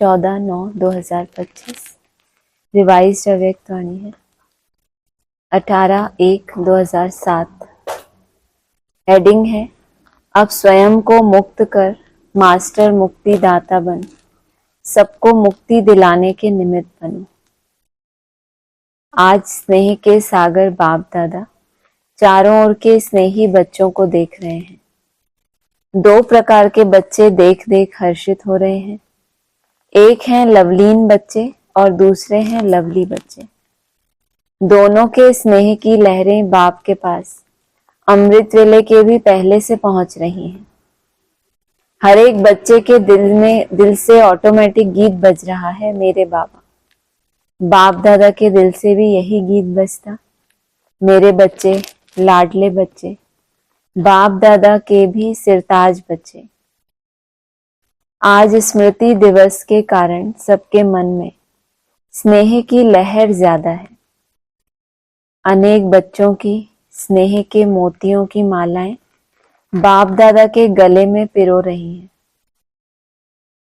14/9/2025 revised अव्यक्त वाणी है 18/1/2007। Heading है अब स्वयं को मुक्त कर मास्टर मुक्ति दाता बन, सबको मुक्ति दिलाने के निमित्त बनो। आज स्नेह के सागर बाप दादा चारों ओर के स्नेही बच्चों को देख रहे हैं। दो प्रकार के बच्चे देख देख हर्षित हो रहे हैं। एक हैं लवलीन बच्चे और दूसरे हैं लवली बच्चे। दोनों के स्नेह की लहरें बाप के पास अमृत वेले के भी पहले से पहुंच रही हैं। हर एक बच्चे के दिल से ऑटोमेटिक गीत बज रहा है, मेरे बाबा। बाप दादा के दिल से भी यही गीत बजता, मेरे बच्चे, लाडले बच्चे, बाप दादा के भी सिरताज बच्चे। आज स्मृति दिवस के कारण सबके मन में स्नेह की लहर ज्यादा है। अनेक बच्चों की स्नेह के मोतियों की मालाएं बाप दादा के गले में पिरो रही हैं।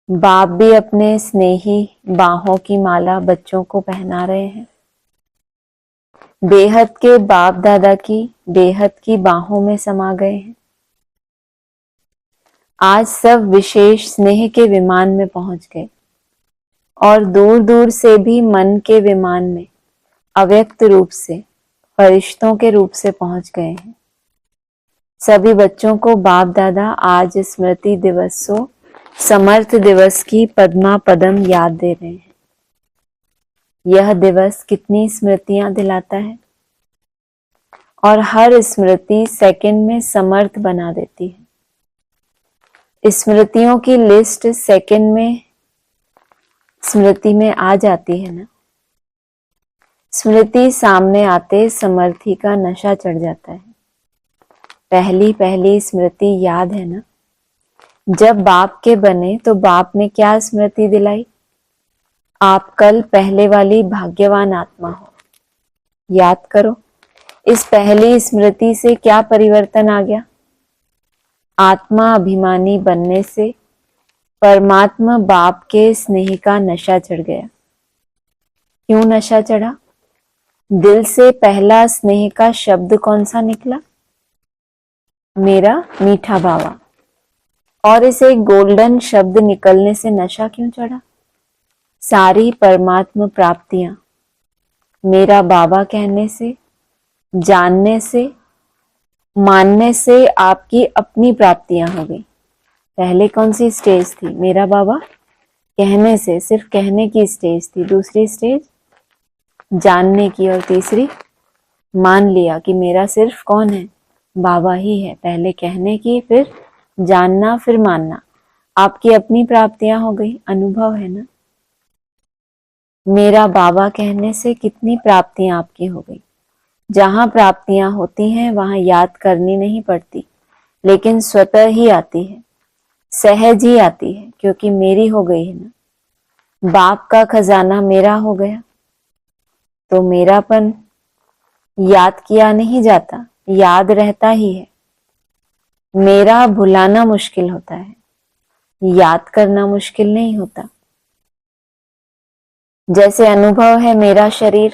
बाप भी अपने स्नेही बाहों की माला बच्चों को पहना रहे हैं। बेहद के बाप दादा की बेहद की बाहों में समा गए हैं। आज सब विशेष स्नेह के विमान में पहुंच गए और दूर दूर से भी मन के विमान में अव्यक्त रूप से फरिश्तों के रूप से पहुंच गए हैं। सभी बच्चों को बाप दादा आज स्मृति दिवसों समर्थ दिवस की पद्मा पदम याद दे रहे हैं। यह दिवस कितनी स्मृतियां दिलाता है और हर स्मृति सेकंड में समर्थ बना देती है। स्मृतियों की लिस्ट सेकंड में स्मृति में आ जाती है ना। स्मृति सामने आते समर्थी का नशा चढ़ जाता है। पहली पहली स्मृति याद है ना, जब बाप के बने तो बाप ने क्या स्मृति दिलाई, आप कल पहले वाली भाग्यवान आत्मा हो। याद करो, इस पहली स्मृति से क्या परिवर्तन आ गया। आत्मा अभिमानी बनने से परमात्मा बाप के स्नेह का नशा चढ़ गया। क्यों नशा चढ़ा? दिल से पहला स्नेह का शब्द कौन सा निकला? मेरा मीठा बाबा। और इसे गोल्डन शब्द निकलने से नशा क्यों चढ़ा? सारी परमात्मा प्राप्तियां मेरा बाबा कहने से, जानने से, मानने से आपकी अपनी प्राप्तियां हो गई। पहले कौन सी स्टेज थी? मेरा बाबा कहने से, सिर्फ कहने की स्टेज थी। दूसरी स्टेज जानने की और तीसरी मान लिया कि मेरा सिर्फ कौन है? बाबा ही है। पहले कहने की, फिर जानना, फिर मानना। आपकी अपनी प्राप्तियां हो गई। अनुभव है ना। मेरा बाबा कहने से कितनी प्राप्तियां आपकी हो गई। जहां प्राप्तियां होती हैं वहां याद करनी नहीं पड़ती, लेकिन स्वतः ही आती है, सहज ही आती है, क्योंकि मेरी हो गई है ना। बाप का खजाना मेरा हो गया तो मेरापन याद किया नहीं जाता, याद रहता ही है। मेरा भुलाना मुश्किल होता है, याद करना मुश्किल नहीं होता। जैसे अनुभव है मेरा शरीर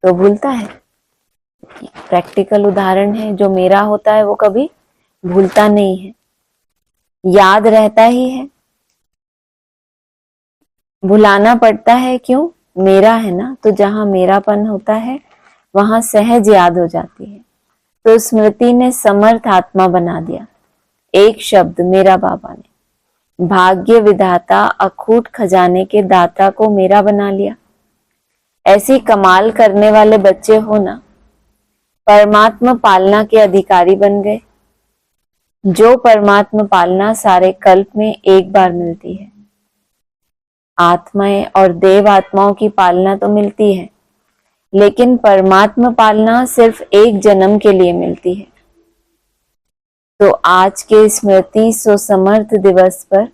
तो भूलता है। प्रैक्टिकल उदाहरण है, जो मेरा होता है वो कभी भूलता नहीं है, याद रहता ही है। भुलाना पड़ता है क्यों? मेरा है ना, तो जहां मेरापन होता है वहां सहज याद हो जाती है। तो स्मृति ने समर्थ आत्मा बना दिया। एक शब्द मेरा बाबा ने भाग्य विधाता अखूट खजाने के दाता को मेरा बना लिया। ऐसी कमाल करने वाले बच्चे हो ना, परमात्मा पालना के अधिकारी बन गए। जो परमात्मा पालना सारे कल्प में एक बार मिलती है। आत्माएं और देव आत्माओं की पालना तो मिलती है, लेकिन परमात्मा पालना सिर्फ एक जन्म के लिए मिलती है। तो आज के स्मृति समर्थ दिवस पर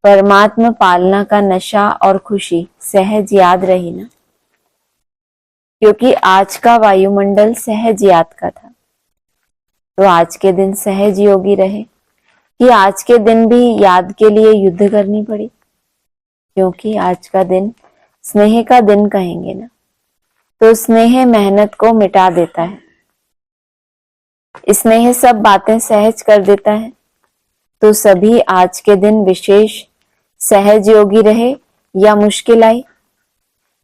परमात्मा पालना का नशा और खुशी सहज याद रही ना, क्योंकि आज का वायुमंडल सहज याद का था। तो आज के दिन सहज योगी रहे कि आज के दिन भी याद के लिए युद्ध करनी पड़ी। क्योंकि आज का दिन स्नेह का दिन कहेंगे ना, तो स्नेह मेहनत को मिटा देता है। स्नेह सब बातें सहज कर देता है। तो सभी आज के दिन विशेष सहज योगी रहे या मुश्किल आई।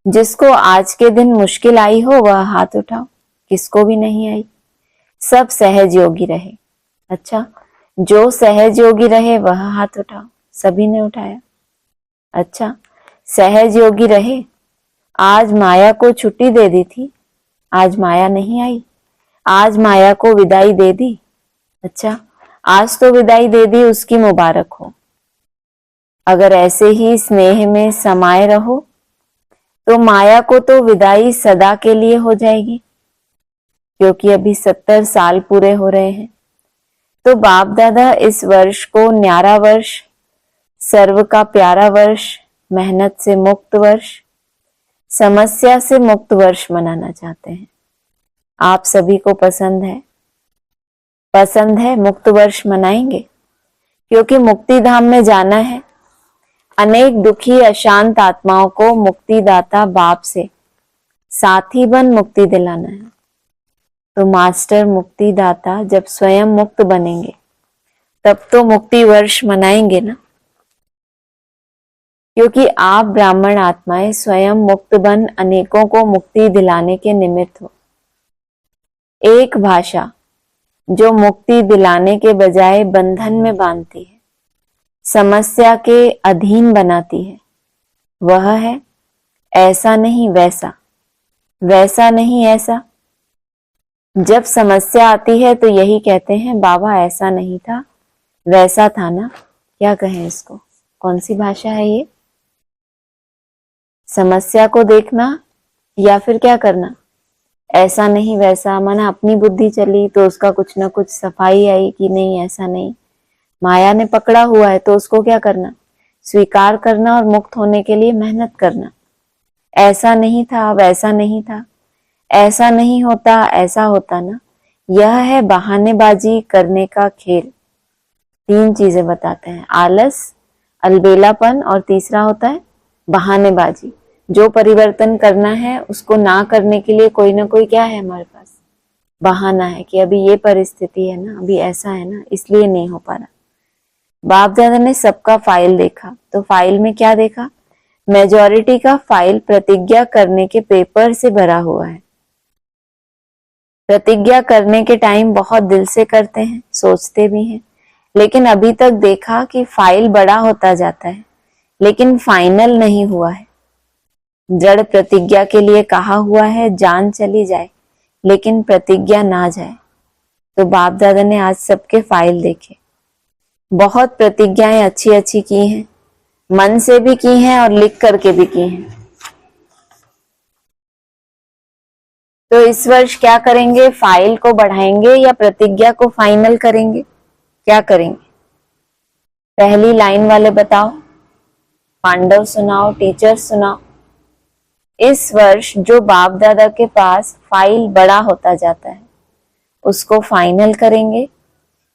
जिसको आज के दिन मुश्किल आई हो वह हाथ उठाओ। किसको भी नहीं आई, सब सहज योगी रहे। अच्छा, जो सहज योगी रहे वह हाथ उठाओ। सभी ने उठाया। अच्छा, सहज योगी रहे। आज माया को छुट्टी दे दी थी, आज माया नहीं आई। आज माया को विदाई दे दी। अच्छा, आज तो विदाई दे दी, उसकी मुबारक हो। अगर ऐसे ही स्नेह में समाये रहो तो माया को तो विदाई सदा के लिए हो जाएगी, क्योंकि अभी 70 साल पूरे हो रहे हैं। तो बाप दादा इस वर्ष को न्यारा वर्ष, सर्व का प्यारा वर्ष, मेहनत से मुक्त वर्ष, समस्या से मुक्त वर्ष मनाना चाहते हैं। आप सभी को पसंद है? पसंद है? मुक्त वर्ष मनाएंगे, क्योंकि मुक्ति धाम में जाना है। अनेक दुखी अशांत आत्माओं को मुक्तिदाता बाप से साथी बन मुक्ति दिलाना है। तो मास्टर मुक्तिदाता जब स्वयं मुक्त बनेंगे तब तो मुक्ति वर्ष मनाएंगे ना, क्योंकि आप ब्राह्मण आत्माएं स्वयं मुक्त बन अनेकों को मुक्ति दिलाने के निमित्त हो। एक भाषा जो मुक्ति दिलाने के बजाय बंधन में बांधती है, समस्या के अधीन बनाती है, वह है ऐसा नहीं वैसा, वैसा नहीं ऐसा। जब समस्या आती है तो यही कहते हैं बाबा ऐसा नहीं था, वैसा था ना। क्या कहें इसको, कौन सी भाषा है ये? समस्या को देखना या फिर क्या करना, ऐसा नहीं वैसा। माना अपनी बुद्धि चली तो उसका कुछ ना कुछ सफाई आई कि नहीं ऐसा नहीं। माया ने पकड़ा हुआ है तो उसको क्या करना, स्वीकार करना और मुक्त होने के लिए मेहनत करना। ऐसा नहीं था, वैसा नहीं था, ऐसा नहीं होता, ऐसा होता ना। यह है बहानेबाजी करने का खेल। 3 चीजें बताते हैं, आलस, अलबेलापन और तीसरा होता है बहानेबाजी। जो परिवर्तन करना है उसको ना करने के लिए कोई ना कोई क्या है हमारे पास, बहाना है कि अभी ये परिस्थिति है ना, अभी ऐसा है ना, इसलिए नहीं हो पा रहा। बाप दादा ने सबका फाइल देखा, तो फाइल में क्या देखा, मेजॉरिटी का फाइल प्रतिज्ञा करने के पेपर से भरा हुआ है। प्रतिज्ञा करने के टाइम बहुत दिल से करते हैं, सोचते भी हैं, लेकिन अभी तक देखा कि फाइल बड़ा होता जाता है लेकिन फाइनल नहीं हुआ है। दृढ़ प्रतिज्ञा के लिए कहा हुआ है जान चली जाए लेकिन प्रतिज्ञा ना जाए। तो बाप दादा ने आज सबके फाइल देखे। बहुत प्रतिज्ञाएं अच्छी अच्छी की हैं, मन से भी की हैं और लिख करके भी की हैं। तो इस वर्ष क्या करेंगे, फाइल को बढ़ाएंगे या प्रतिज्ञा को फाइनल करेंगे, क्या करेंगे? पहली लाइन वाले बताओ, पांडव सुनाओ, टीचर सुनाओ। इस वर्ष जो बाप दादा के पास फाइल बड़ा होता जाता है उसको फाइनल करेंगे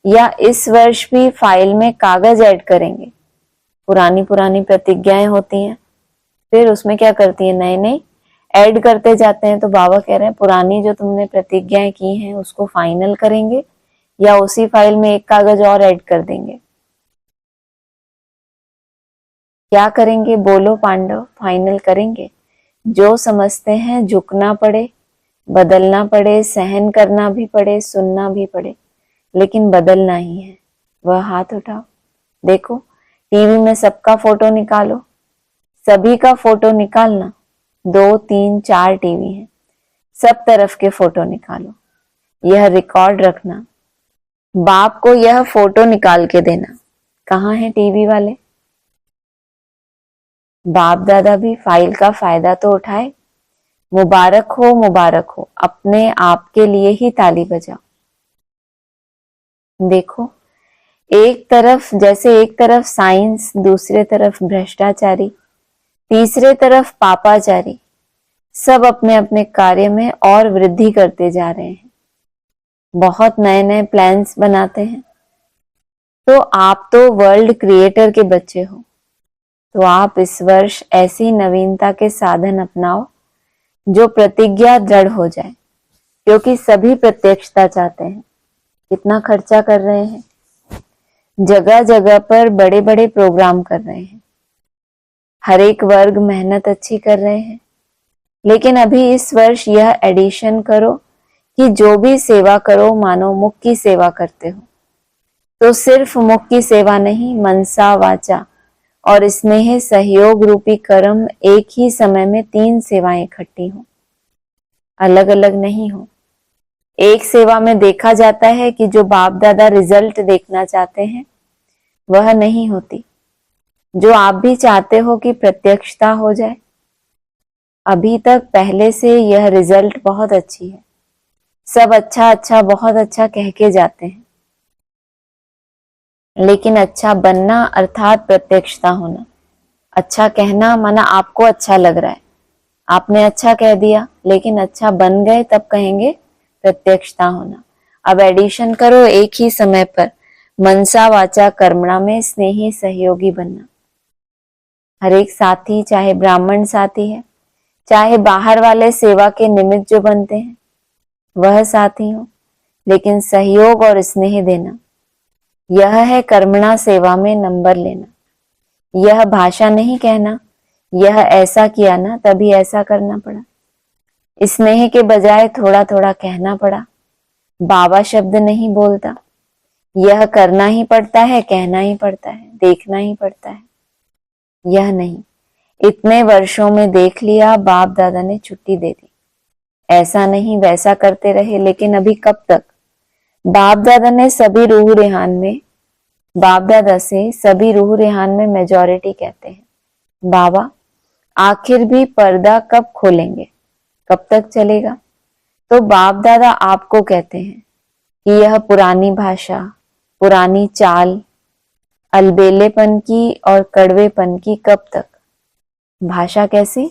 या इस वर्ष भी फाइल में कागज ऐड करेंगे? पुरानी पुरानी प्रतिज्ञाएं होती हैं, फिर उसमें क्या करती है, नए नए ऐड करते जाते हैं। तो बाबा कह रहे हैं पुरानी जो तुमने प्रतिज्ञाएं की हैं उसको फाइनल करेंगे या उसी फाइल में एक कागज और ऐड कर देंगे? क्या करेंगे बोलो पांडव, फाइनल करेंगे। जो समझते हैं झुकना पड़े, बदलना पड़े, सहन करना भी पड़े, सुनना भी पड़े, लेकिन बदलना ही है, वह हाथ उठाओ। देखो टीवी में सबका फोटो निकालो, सभी का फोटो निकालना। 2, 3, 4 टीवी हैं, सब तरफ के फोटो निकालो। यह रिकॉर्ड रखना, बाप को यह फोटो निकाल के देना। कहाँ है टीवी वाले? बाप दादा भी फाइल का फायदा तो उठाए। मुबारक हो, मुबारक हो, अपने आप के लिए ही ताली बजाओ। देखो एक तरफ, जैसे एक तरफ साइंस, दूसरे तरफ भ्रष्टाचारी, तीसरे तरफ पापाचारी, सब अपने अपने कार्य में और वृद्धि करते जा रहे हैं। बहुत नए नए प्लान्स बनाते हैं। तो आप तो वर्ल्ड क्रिएटर के बच्चे हो, तो आप इस वर्ष ऐसी नवीनता के साधन अपनाओ जो प्रतिज्ञा दृढ़ हो जाए, क्योंकि सभी प्रत्यक्षता चाहते हैं। कितना खर्चा कर रहे हैं, जगह जगह पर बड़े बड़े प्रोग्राम कर रहे हैं, हर एक वर्ग मेहनत अच्छी कर रहे हैं, लेकिन अभी इस वर्ष यह एडिशन करो कि जो भी सेवा करो मानो मुख की सेवा करते हो। तो सिर्फ मुख की सेवा नहीं, मनसा वाचा और स्नेह सहयोग रूपी कर्म एक ही समय में 3 सेवाएं इकट्ठी हो, अलग अलग नहीं हो। एक सेवा में देखा जाता है कि जो बाप दादा रिजल्ट देखना चाहते हैं वह नहीं होती, जो आप भी चाहते हो कि प्रत्यक्षता हो जाए। अभी तक पहले से यह रिजल्ट बहुत अच्छी है, सब अच्छा अच्छा बहुत अच्छा कह के जाते हैं, लेकिन अच्छा बनना अर्थात प्रत्यक्षता होना। अच्छा कहना माना आपको अच्छा लग रहा है, आपने अच्छा कह दिया, लेकिन अच्छा बन गए तब कहेंगे प्रत्यक्षता होना। अब एडिशन करो एक ही समय पर, मनसा वाचा कर्मणा में स्नेही सहयोगी बनना। हर एक साथी, चाहे ब्राह्मण साथी है, चाहे बाहर वाले सेवा के निमित्त जो बनते हैं वह साथी हो, लेकिन सहयोग और स्नेह देना, यह है कर्मणा सेवा में नंबर लेना। यह भाषा नहीं कहना, यह ऐसा किया ना तभी ऐसा करना पड़ा, स्नेह के बजाय थोड़ा थोड़ा कहना पड़ा। बाबा शब्द नहीं बोलता, यह करना ही पड़ता है, कहना ही पड़ता है, देखना ही पड़ता है। यह नहीं, इतने वर्षों में देख लिया, बाप दादा ने छुट्टी दे दी, ऐसा नहीं वैसा करते रहे, लेकिन अभी कब तक। बाप दादा ने सभी रूह रेहान में, बाप दादा से सभी रूह रेहान में मेजॉरिटी कहते हैं, बाबा आखिर भी पर्दा कब खोलेंगे, कब तक चलेगा। तो बाप दादा आपको कहते हैं कि यह पुरानी भाषा, पुरानी चाल, अलबेलेपन की और कड़वेपन की कब तक। भाषा कैसी,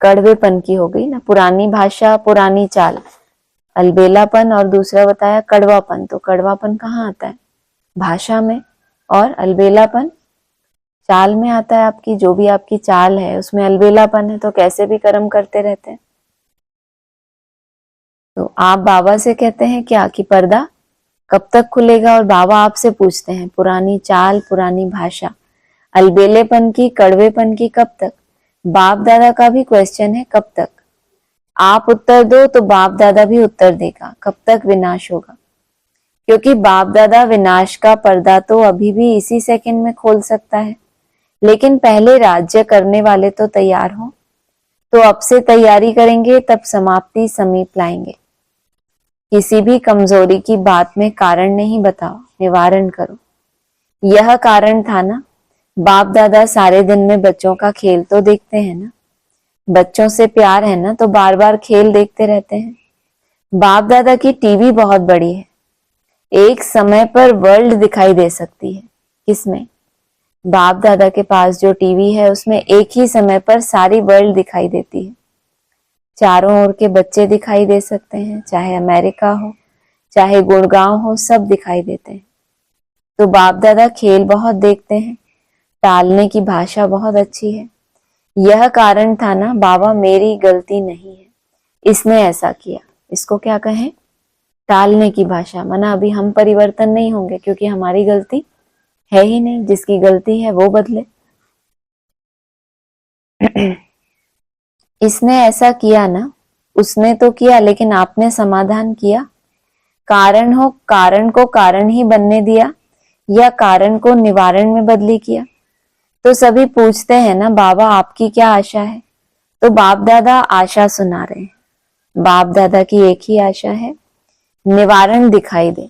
कड़वेपन की हो गई ना, पुरानी भाषा पुरानी चाल, अलबेलापन और दूसरा बताया कड़वापन। तो कड़वापन कहाँ आता है, भाषा में, और अलबेलापन चाल में आता है। आपकी जो भी आपकी चाल है उसमें अलबेलापन है, तो कैसे भी कर्म करते रहते हैं। तो आप बाबा से कहते हैं क्या कि पर्दा कब तक खुलेगा, और बाबा आपसे पूछते हैं पुरानी चाल, पुरानी भाषा, अलबेलेपन की, कड़वेपन की कब तक। बाप दादा का भी क्वेश्चन है कब तक। आप उत्तर दो तो बाप दादा भी उत्तर देगा, कब तक विनाश होगा। क्योंकि बाप दादा विनाश का पर्दा तो अभी भी इसी सेकंड में खोल सकता है, लेकिन पहले राज्य करने वाले तो तैयार हो। तो अब से तैयारी करेंगे तब समाप्ति समीप लाएंगे। किसी भी कमजोरी की बात में कारण नहीं बताओ, निवारण करो। यह कारण था ना, बाप दादा सारे दिन में बच्चों का खेल तो देखते हैं ना, बच्चों से प्यार है ना, तो बार बार खेल देखते रहते हैं। बाप दादा की टीवी बहुत बड़ी है, एक समय पर वर्ल्ड दिखाई दे सकती है। किसमें, बाप दादा के पास जो टीवी है उसमें एक ही समय पर सारी वर्ल्ड दिखाई देती है। चारों ओर के बच्चे दिखाई दे सकते हैं, चाहे अमेरिका हो चाहे गुड़गांव हो, सब दिखाई देते हैं। तो बाप दादा खेल बहुत देखते हैं, टालने की भाषा बहुत अच्छी है। यह कारण था ना, बाबा मेरी गलती नहीं है, इसने ऐसा किया। इसको क्या कहें, टालने की भाषा। माना अभी हम परिवर्तन नहीं होंगे क्योंकि हमारी गलती है ही नहीं, जिसकी गलती है वो बदले। इसने ऐसा किया ना, उसने तो किया लेकिन आपने समाधान किया। कारण हो, कारण को कारण ही बनने दिया या कारण को निवारण में बदली किया। तो सभी पूछते हैं ना, बाबा आपकी क्या आशा है। तो बाप दादा आशा सुना रहे हैं। बाप दादा की एक ही आशा है, निवारण दिखाई दे।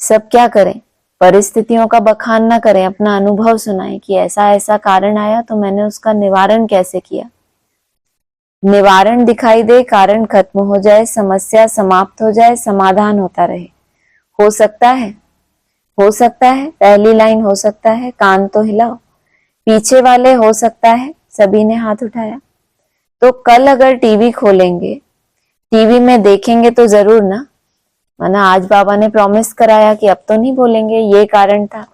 सब क्या करें, परिस्थितियों का बखान ना करें, अपना अनुभव सुनाएं कि ऐसा ऐसा कारण आया तो मैंने उसका निवारण कैसे किया। निवारण दिखाई दे, कारण खत्म हो जाए, समस्या समाप्त हो जाए, समाधान होता रहे। हो सकता है, हो सकता है, पहली लाइन हो सकता है, कान तो हिलाओ। पीछे वाले हो सकता है, सभी ने हाथ उठाया। तो कल अगर टीवी खोलेंगे, टीवी में देखेंगे तो जरूर ना, माना आज बाबा ने प्रॉमिस कराया कि अब तो नहीं बोलेंगे ये कारण था,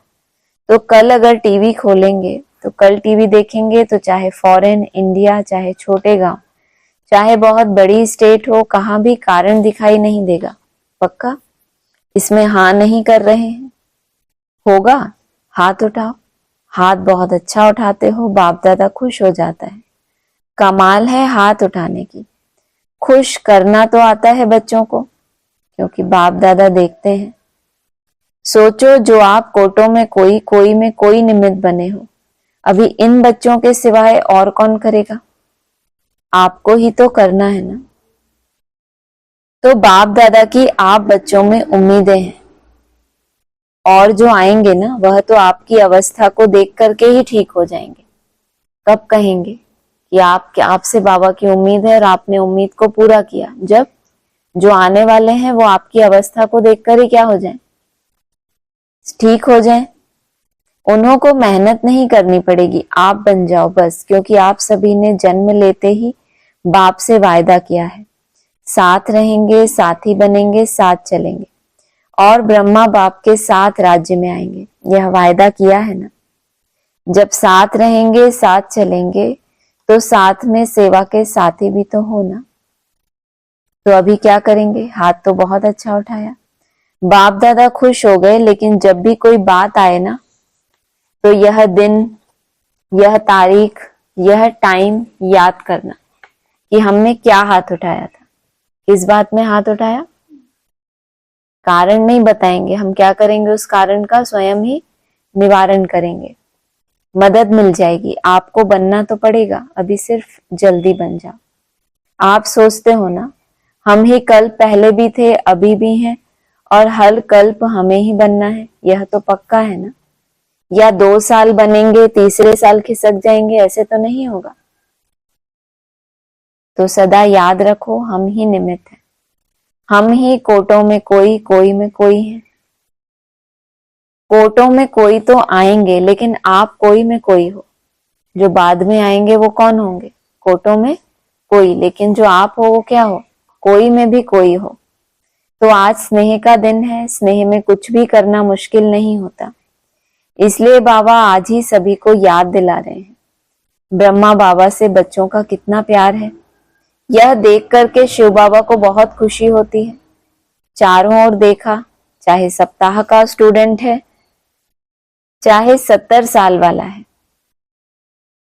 तो कल अगर टीवी खोलेंगे तो कल टीवी देखेंगे तो चाहे फॉरेन, इंडिया, चाहे छोटे गांव, चाहे बहुत बड़ी स्टेट हो, कहां भी कारण दिखाई नहीं देगा। पक्का? इसमें हाँ नहीं कर रहे हैं? होगा? हाथ उठाओ। हाथ बहुत अच्छा उठाते हो, बाप दादा खुश हो जाता है। कमाल है हाथ उठाने की। खुश करना तो आता है बच्चों को, क्योंकि बाप दादा देखते हैं। सोचो, जो आप कोटों में कोई, कोई में कोई निमित्त बने हो, अभी इन बच्चों के सिवाय और कौन करेगा? आपको ही तो करना है ना। तो बाप दादा की आप बच्चों में उम्मीदें हैं, और जो आएंगे ना वह तो आपकी अवस्था को देख करके ही ठीक हो जाएंगे। कब कहेंगे कि आपसे बाबा की उम्मीद है और आपने उम्मीद को पूरा किया? जब जो आने वाले हैं वो आपकी अवस्था को देखकर ही क्या हो जाए? ठीक हो जाए। उन्हों को मेहनत नहीं करनी पड़ेगी, आप बन जाओ बस, क्योंकि आप सभी ने जन्म लेते ही बाप से वायदा किया है, साथ रहेंगे, साथी बनेंगे, साथ चलेंगे और ब्रह्मा बाप के साथ राज्य में आएंगे। यह वायदा किया है ना। जब साथ रहेंगे, साथ चलेंगे, तो साथ में सेवा के साथी भी तो हो ना। तो अभी क्या करेंगे? हाथ तो बहुत अच्छा उठाया, बाप दादा खुश हो गए, लेकिन जब भी कोई बात आए ना तो यह दिन, यह तारीख, यह टाइम याद करना कि हमने क्या हाथ उठाया था, किस बात में हाथ उठाया। कारण नहीं बताएंगे, हम क्या करेंगे उस कारण का स्वयं ही निवारण करेंगे। मदद मिल जाएगी। आपको बनना तो पड़ेगा, अभी सिर्फ जल्दी बन जाओ। आप सोचते हो ना हम ही कल पहले भी थे, अभी भी हैं और हर कल्प हमें ही बनना है, यह तो पक्का है ना। या 2 साल बनेंगे, तीसरे साल खिसक जाएंगे, ऐसे तो नहीं होगा। तो सदा याद रखो, हम ही निमित्त हैं, हम ही कोटों में कोई, कोई में कोई है। कोटों में कोई तो आएंगे, लेकिन आप कोई में कोई हो। जो बाद में आएंगे वो कौन होंगे? कोटों में कोई, लेकिन जो आप हो वो क्या हो? कोई में भी कोई हो। तो आज स्नेह का दिन है, स्नेह में कुछ भी करना मुश्किल नहीं होता। इसलिए बाबा आज ही सभी को याद दिला रहे हैं, ब्रह्मा बाबा से बच्चों का कितना प्यार है। यह देख करके शिव बाबा को बहुत खुशी होती है। चारों ओर देखा, चाहे सप्ताह का स्टूडेंट है, चाहे 70 साल वाला है,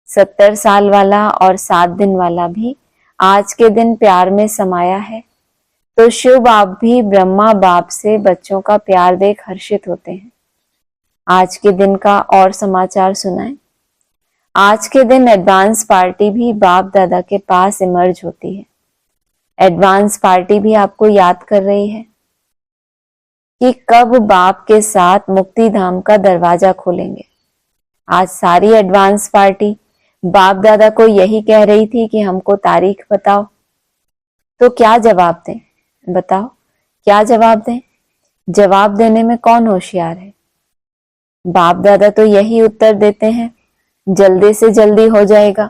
70 साल वाला और 7 दिन वाला भी आज के दिन प्यार में समाया है। तो शिव बाप भी ब्रह्मा बाप से बच्चों का प्यार देख हर्षित होते हैं। आज के दिन का और समाचार सुनाएं। आज के दिन एडवांस पार्टी भी बाप दादा के पास इमर्ज होती है। एडवांस पार्टी भी आपको याद कर रही है कि कब बाप के साथ मुक्ति धाम का दरवाजा खोलेंगे। आज सारी एडवांस पार्टी बाप दादा को यही कह रही थी कि हमको तारीख बताओ। तो क्या जवाब दें? बताओ क्या जवाब दें? जवाब देने में कौन होशियार है? बाप दादा तो यही उत्तर देते हैं, जल्दी से जल्दी हो जाएगा।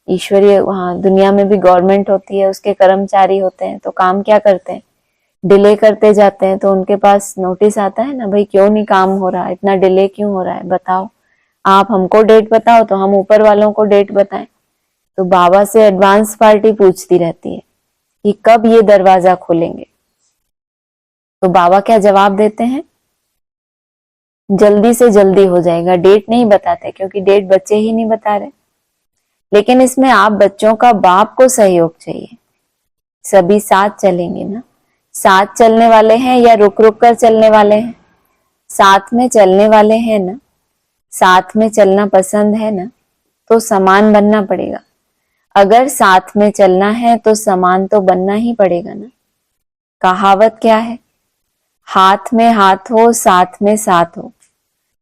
ईश्वरीय वहां दुनिया में भी गवर्नमेंट होती है, उसके कर्मचारी होते हैं, तो काम क्या करते हैं? डिले करते जाते हैं। तो उनके पास नोटिस आता है ना, भाई क्यों नहीं काम हो रहा, इतना डिले क्यों हो रहा है, बताओ। आप हमको डेट बताओ तो हम ऊपर वालों को डेट बताएं। तो बाबा से एडवांस पार्टी पूछती रहती है कि कब ये दरवाजा खोलेंगे। तो बाबा क्या जवाब देते हैं? जल्दी से जल्दी हो जाएगा। डेट नहीं बताते, क्योंकि डेट बच्चे ही नहीं बता रहे। लेकिन इसमें आप बच्चों का बाप को सहयोग चाहिए। सभी साथ चलेंगे ना। साथ चलने वाले हैं या रुक रुक कर चलने वाले हैं? साथ में चलने वाले हैं ना। साथ में चलना पसंद है ना, तो समान बनना पड़ेगा। अगर साथ में चलना है तो समान तो बनना ही पड़ेगा ना। कहावत क्या है? हाथ में हाथ हो, साथ में साथ हो।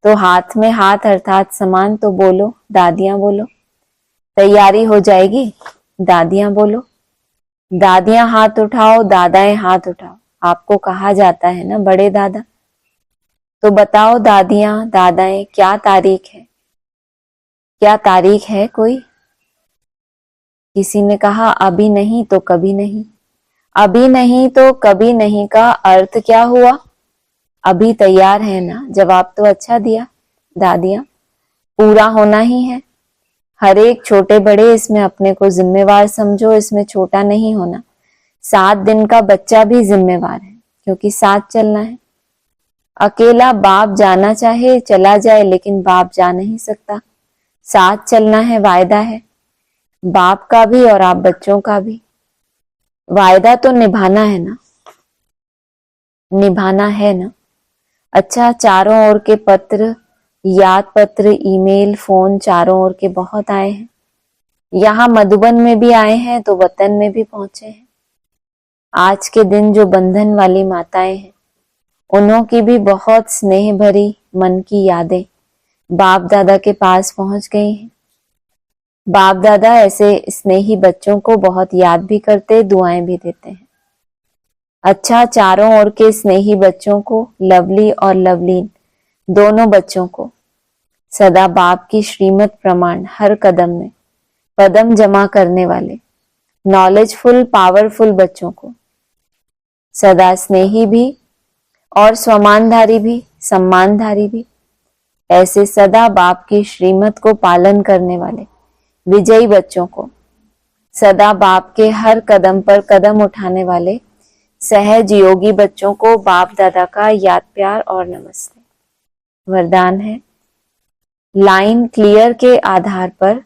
तो हाथ में हाथ अर्थात समान, तो बोलो दादियां, बोलो तैयारी हो जाएगी। दादियां बोलो, दादियां हाथ उठाओ, दादाएं हाथ उठाओ। आपको कहा जाता है ना बड़े दादा। तो बताओ दादियां, दादाएं, क्या तारीख है? क्या तारीख है कोई? किसी ने कहा अभी नहीं तो कभी नहीं। अभी नहीं तो कभी नहीं का अर्थ क्या हुआ? अभी तैयार है ना। जवाब तो अच्छा दिया। दादियां, पूरा होना ही है। हर एक छोटे बड़े इसमें अपने को जिम्मेवार समझो, इसमें छोटा नहीं होना। 7 दिन का बच्चा भी जिम्मेवार है क्योंकि साथ चलना है। अकेला बाप जाना चाहे चला जाए, लेकिन बाप जा नहीं सकता। साथ चलना है, वायदा है बाप का भी और आप बच्चों का भी। वायदा तो निभाना है ना, निभाना है ना। अच्छा, चारों ओर के पत्र, याद पत्र, ईमेल, फोन चारों ओर के बहुत आए हैं। यहाँ मधुबन में भी आए हैं तो वतन में भी पहुंचे हैं। आज के दिन जो बंधन वाली माताएं हैं, उन्हों की भी बहुत स्नेह भरी मन की यादें बाप दादा के पास पहुंच गई हैं। बाप दादा ऐसे स्नेही बच्चों को बहुत याद भी करते, दुआएं भी देते हैं। अच्छा, चारों ओर के स्नेही बच्चों को, लवली और लवलीन दोनों बच्चों को सदा बाप की श्रीमत प्रमाण हर कदम में कदम जमा करने वाले नॉलेजफुल पावरफुल बच्चों को, सदा स्नेही भी और स्वमानधारी भी, सम्मानधारी भी, ऐसे सदा बाप की श्रीमत को पालन करने वाले विजयी बच्चों को, सदा बाप के हर कदम पर कदम उठाने वाले सहज योगी बच्चों को बाप दादा का याद प्यार और नमस्ते। वरदान है, लाइन क्लियर के आधार पर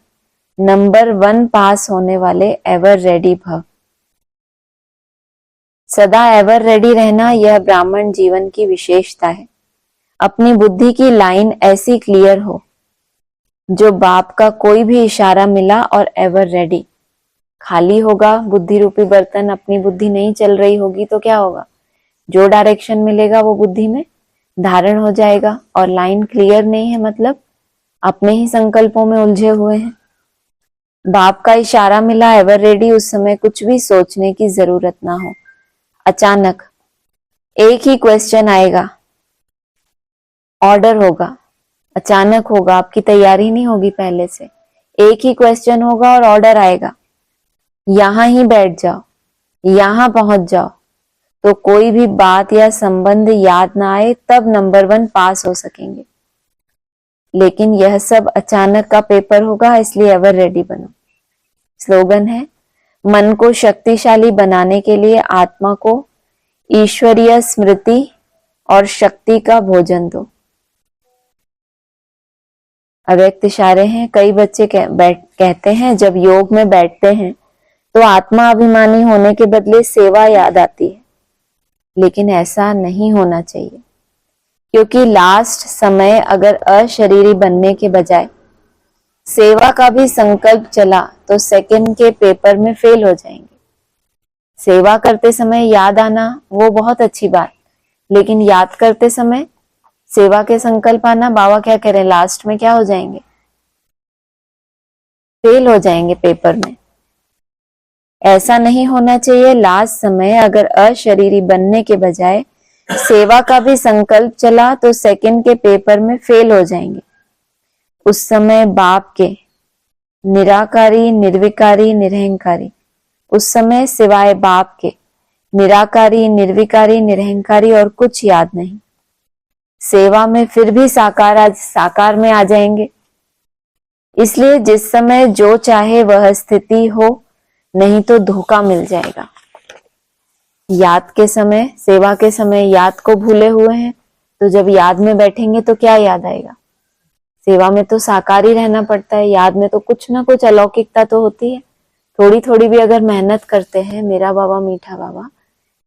नंबर 1 पास होने वाले एवर रेडी भव। सदा एवर रेडी रहना यह ब्राह्मण जीवन की विशेषता है। अपनी बुद्धि की लाइन ऐसी क्लियर हो जो बाप का कोई भी इशारा मिला और एवर रेडी। खाली होगा बुद्धि रूपी बर्तन, अपनी बुद्धि नहीं चल रही होगी तो क्या होगा, जो डायरेक्शन मिलेगा वो बुद्धि में धारण हो जाएगा। और लाइन क्लियर नहीं है मतलब अपने ही संकल्पों में उलझे हुए हैं। बाप का इशारा मिला एवर रेडी, उस समय कुछ भी सोचने की जरूरत ना हो। अचानक एक ही क्वेश्चन आएगा, ऑर्डर होगा, अचानक होगा, आपकी तैयारी नहीं होगी पहले से। एक ही क्वेश्चन होगा और ऑर्डर आएगा, यहां ही बैठ जाओ, यहां पहुंच जाओ। तो कोई भी बात या संबंध याद ना आए तब नंबर 1 पास हो सकेंगे। लेकिन यह सब अचानक का पेपर होगा, इसलिए एवर रेडी बनो। स्लोगन है, मन को शक्तिशाली बनाने के लिए आत्मा को ईश्वरीय स्मृति और शक्ति का भोजन दो। अव्यक्त इशारे हैं। कई बच्चे कहते हैं जब योग में बैठते हैं तो आत्मा अभिमानी होने के बदले सेवा याद आती है, लेकिन ऐसा नहीं होना चाहिए। क्योंकि लास्ट समय अगर अशरीरी बनने के बजाय सेवा का भी संकल्प चला तो सेकंड के पेपर में फेल हो जाएंगे। सेवा करते समय याद आना वो बहुत अच्छी बात, लेकिन याद करते समय सेवा के संकल्प आना, बाबा क्या कह रहे हैं, लास्ट में क्या हो जाएंगे, फेल हो जाएंगे पेपर में। ऐसा नहीं होना चाहिए। लास्ट समय अगर अशरीरी बनने के बजाय सेवा का भी संकल्प चला तो सेकंड के पेपर में फेल हो जाएंगे। उस समय बाप के निराकारी, निर्विकारी, निरहंकारी, उस समय सिवाय बाप के निराकारी, निर्विकारी, निरहंकारी और कुछ याद नहीं। सेवा में फिर भी साकार में आ जाएंगे। इसलिए जिस समय जो चाहे वह स्थिति हो, नहीं तो धोखा मिल जाएगा। याद के समय, सेवा के समय याद को भूले हुए हैं, तो जब याद में बैठेंगे तो क्या याद आएगा। सेवा में तो साकार ही रहना पड़ता है, याद में तो कुछ ना कुछ अलौकिकता तो होती है। थोड़ी थोड़ी भी अगर मेहनत करते हैं, मेरा बाबा मीठा बाबा,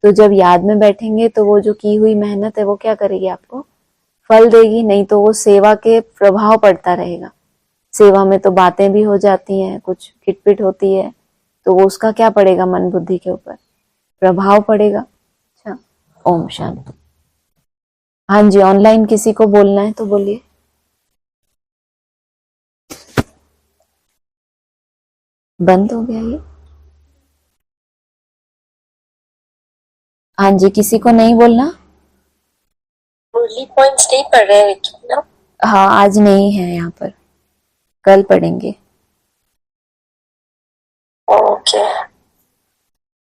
तो जब याद में बैठेंगे तो वो जो की हुई मेहनत है वो क्या करेगी, आपको फल देगी। नहीं तो वो सेवा के प्रभाव पड़ता रहेगा। सेवा में तो बातें भी हो जाती हैं, कुछ खिटपिट होती है, तो वो उसका क्या पड़ेगा, मन बुद्धि के ऊपर प्रभाव पड़ेगा। अच्छा, ओम शांति। हाँ जी, ऑनलाइन किसी को बोलना है तो बोलिए। बंद हो गया ये। हाँ जी, किसी को नहीं बोलना। मुरली पॉइंट्स नहीं पढ़ रहे हैं ना? हाँ, आज नहीं है यहाँ पर, कल पढ़ेंगे। ओके,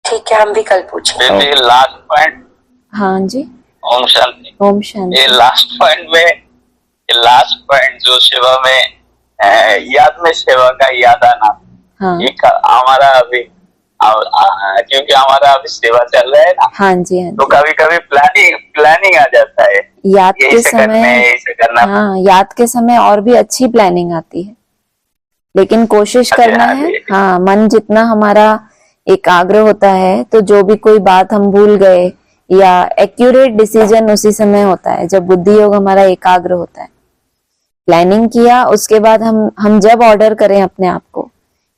ठीक है, हम भी कल पूछेंगे। Last point. हाँ जी, ओम शांति। ओम शांति। ये लास्ट पॉइंट में लास्ट पॉइंट जो सेवा में याद में सेवा का याद आना, हाँ ये हमारा अभी क्योंकि हमारा अभी सेवा चल रहा है ना, हाँ जी, हाँ तो जी। कभी कभी प्लानिंग आ जाता है, याद यही के से करना है, समय, यही से करना। हाँ याद के समय और भी अच्छी प्लानिंग आती है, लेकिन कोशिश करना है, हाँ मन जितना हमारा एकाग्र होता है तो जो भी कोई बात हम भूल गए या एक्यूरेट डिसीजन उसी समय होता है जब बुद्धि योग हमारा एकाग्र होता है। प्लानिंग किया उसके बाद हम जब ऑर्डर करें अपने आप को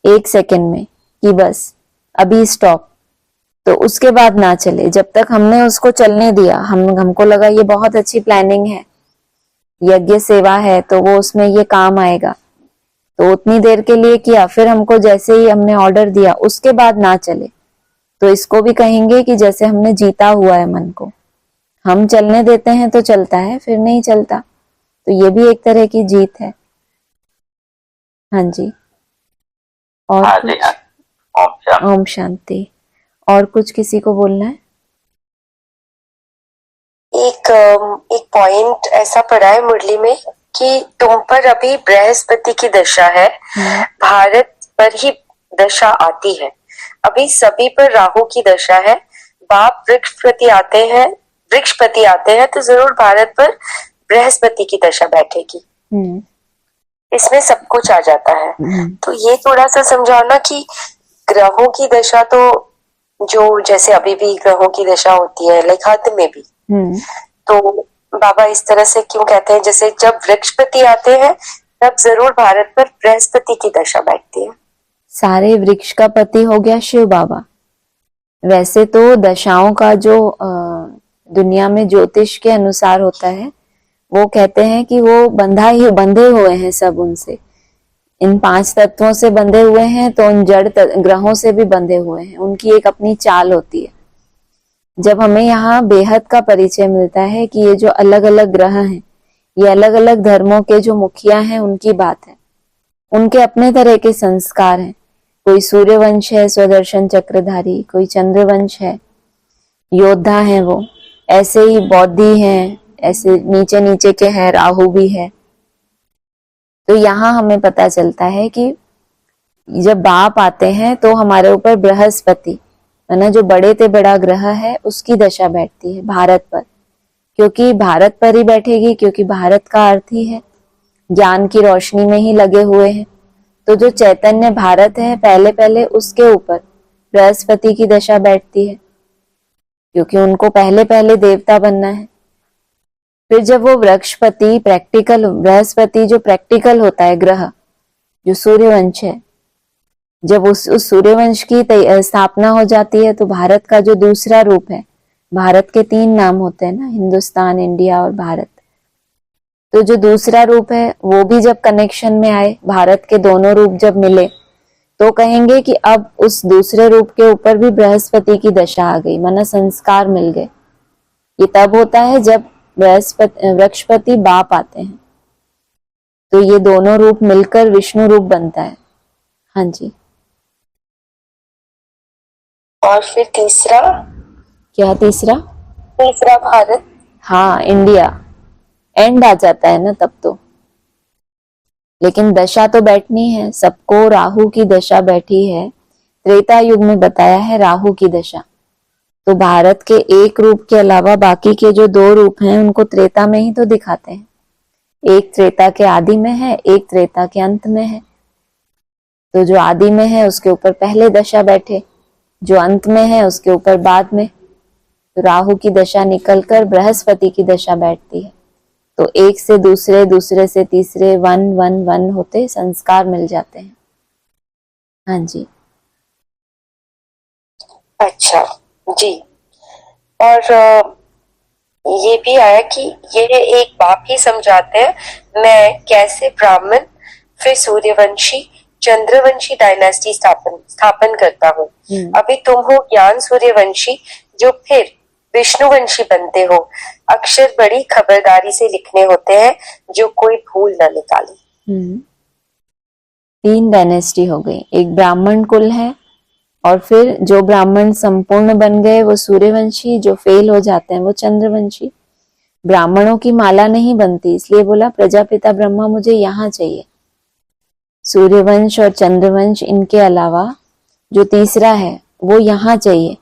1 सेकेंड में कि बस अभी स्टॉप, तो उसके बाद ना चले। जब तक हमने उसको चलने दिया, हमको लगा ये बहुत अच्छी प्लानिंग है, यज्ञ सेवा है तो वो उसमें ये काम आएगा, तो उतनी देर के लिए किया, फिर हमको जैसे ही हमने ऑर्डर दिया उसके बाद ना चले, तो इसको भी कहेंगे कि जैसे हमने जीता हुआ है मन को, हम चलने देते हैं तो चलता है, फिर नहीं चलता, तो ये भी एक तरह की जीत है। हाँ जी। और हाँ कुछ? जी, हाँ। ओम शांति। और कुछ किसी को बोलना है? एक पॉइंट ऐसा पड़ा है मुरली में कि तुम पर अभी बृहस्पति की दशा है, भारत पर ही दशा आती है, अभी सभी पर राहु की दशा है, बाप वृक्षपति आते हैं तो जरूर भारत पर बृहस्पति की दशा बैठेगी। इसमें सब कुछ आ जाता है। तो ये थोड़ा सा समझाओ ना कि ग्रहों की दशा तो जो जैसे अभी भी ग्रहों की दशा होती है लाइक हद में भी, तो बाबा इस तरह से क्यों कहते हैं जैसे जब वृक्षपति आते हैं तब जरूर भारत पर बृहस्पति की दशा बैठती है। सारे वृक्ष का पति हो गया शिव बाबा। वैसे तो दशाओं का जो दुनिया में ज्योतिष के अनुसार होता है, वो कहते हैं कि वो बंधे हुए हैं सब उनसे, इन 5 तत्वों से बंधे हुए हैं, तो उन जड़ ग्रहों से भी बंधे हुए हैं, उनकी एक अपनी चाल होती है। जब हमें यहाँ बेहद का परिचय मिलता है कि ये जो अलग अलग ग्रह हैं, ये अलग अलग धर्मों के जो मुखिया हैं उनकी बात है, उनके अपने तरह के संस्कार हैं। कोई सूर्यवंश है स्वदर्शन चक्रधारी, कोई चंद्रवंश है, योद्धा है वो, ऐसे ही बौद्धि हैं, ऐसे नीचे नीचे के हैं, राहु भी है। तो यहाँ हमें पता चलता है कि जब बाप आते हैं तो हमारे ऊपर बृहस्पति है ना, जो बड़े से बड़ा ग्रह है, उसकी दशा बैठती है भारत पर, क्योंकि भारत पर ही बैठेगी, क्योंकि भारत का अर्थ ही है ज्ञान की रोशनी में ही लगे हुए हैं। तो जो चैतन्य भारत है पहले पहले उसके ऊपर बृहस्पति की दशा बैठती है, क्योंकि उनको पहले पहले देवता बनना है। फिर जब वो वृक्षपति प्रैक्टिकल, बृहस्पति जो प्रैक्टिकल होता है ग्रह, जो सूर्यवंश है, जब उस सूर्यवंश की स्थापना हो जाती है, तो भारत का जो दूसरा रूप है, भारत के 3 नाम होते हैं ना, हिंदुस्तान, इंडिया और भारत, तो जो दूसरा रूप है वो भी जब कनेक्शन में आए, भारत के दोनों रूप जब मिले, तो कहेंगे कि अब उस दूसरे रूप के ऊपर भी बृहस्पति की दशा आ गई, माना संस्कार मिल गए। ये तब होता है जब वृक्षपति बाप आते हैं, तो ये दोनों रूप मिलकर विष्णु रूप बनता है। हाँ जी। और फिर तीसरा क्या? तीसरा भारत, हाँ इंडिया, एंड आ जाता है ना तब तो, लेकिन दशा तो बैठनी है सबको। राहु की दशा बैठी है, त्रेता युग में बताया है राहु की दशा, तो भारत के एक रूप के अलावा बाकी के जो 2 रूप हैं उनको त्रेता में ही तो दिखाते हैं। एक त्रेता के आदि में है, एक त्रेता के अंत में है। तो जो आदि में है उसके ऊपर पहले दशा बैठे, जो अंत में है उसके ऊपर बाद में। तो राहु की दशा निकलकर बृहस्पति की दशा बैठती है, तो एक से दूसरे, दूसरे से तीसरे, 1 1 1 होते संस्कार मिल जाते हैं। हाँ जी। अच्छा जी। और ये भी आया कि ये एक बाप ही समझाते हैं मैं कैसे ब्राह्मण फिर सूर्यवंशी चंद्रवंशी डायनेस्टी स्थापन करता हूँ। अभी तुम हो ज्ञान सूर्यवंशी जो फिर विष्णुवंशी बनते हो। अक्षर बड़ी खबरदारी से लिखने होते हैं जो कोई भूल न निकाले। 3 डायनेस्टी हो गई, एक ब्राह्मण कुल है, और फिर जो ब्राह्मण संपूर्ण बन गए वो सूर्यवंशी, जो फेल हो जाते हैं वो चंद्रवंशी। ब्राह्मणों की माला नहीं बनती, इसलिए बोला प्रजापिता ब्रह्मा मुझे यहाँ चाहिए। सूर्यवंश और चंद्रवंश इनके अलावा जो तीसरा है वो यहाँ चाहिए।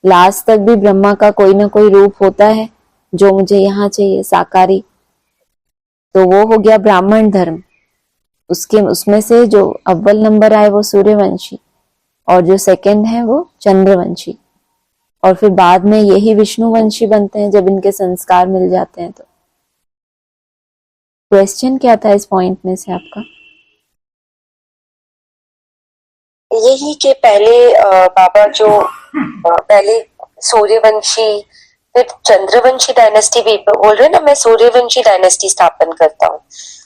लास्ट तक भी ब्रह्मा का कोई ना कोई रूप होता है जो मुझे यहाँ चाहिए, साकारी। तो वो हो गया ब्राह्मण धर्म। उसमें से जो अव्वल नंबर आए वो सूर्यवंशी और जो सेकंड है वो चंद्रवंशी, और फिर बाद में यही विष्णुवंशी बनते हैं जब इनके संस्कार मिल जाते हैं। तो क्वेश्चन क्या था इस पॉइंट में से आपका? यही कि पहले बाबा जो पहले सूर्यवंशी फिर चंद्रवंशी डायनेस्टी भी बोल रहे हैं ना, मैं सूर्यवंशी डायनेस्टी स्थापन करता हूँ।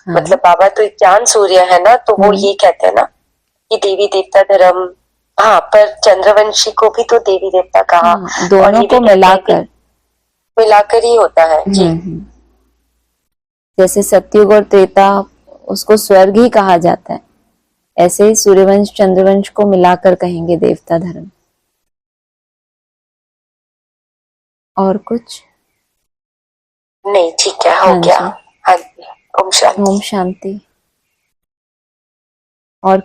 हाँ। मतलब बाबा तो एक ज्ञान सूर्य है ना, तो वो ये कहते हैं ना कि देवी देवता धर्म, हाँ, पर चंद्रवंशी को भी तो देवी देवता कहा। हाँ, दोनों को मिलाकर ही होता है जी। जैसे सतयुग और त्रेता उसको स्वर्ग ही कहा जाता है, ऐसे ही सूर्यवंश चंद्रवंश को मिलाकर कहेंगे देवता धर्म। और कुछ नहीं, ठीक है, हो गया। हाँ जी, ओम शांति। ओम शांति। और